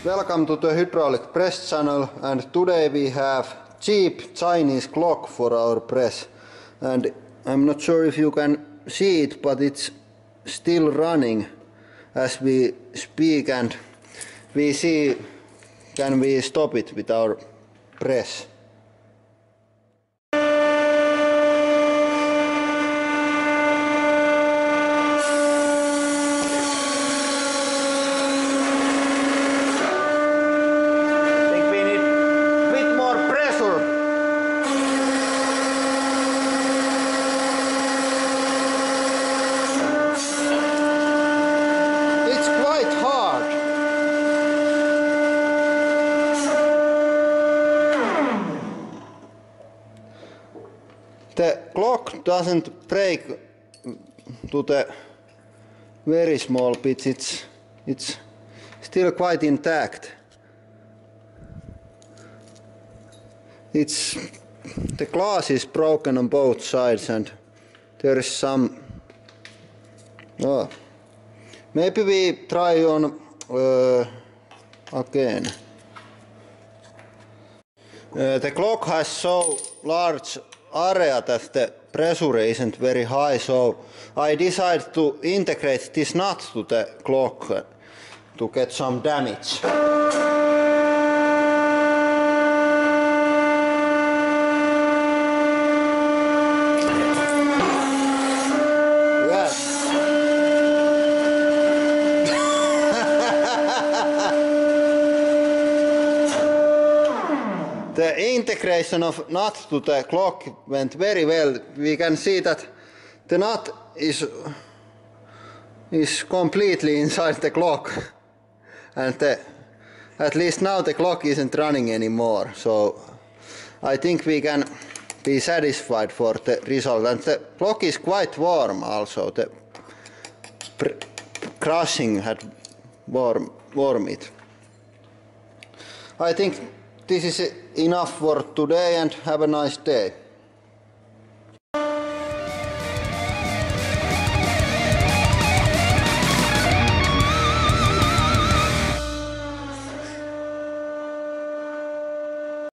Welcome to the hydraulic press channel, and today we have cheap Chinese clock for our press, and I'm not sure if you can see it, but it's still running as we speak, and we see can we stop it with our press. The clock doesn't break to the very small bits, it's still quite intact. The glass is broken on both sides, and there is some... Oh, maybe we try on again. The clock has so large area that the pressure isn't very high, so I decided to integrate this nut to the clock to get some damage. Yes. The integration of nut to the clock went very well. We can see that the nut is completely inside the clock, and at least now the clock isn't running anymore. So I think we can be satisfied for the result. And the clock is quite warm also. The crushing had warmed it. I think this is enough for today, and have a nice day.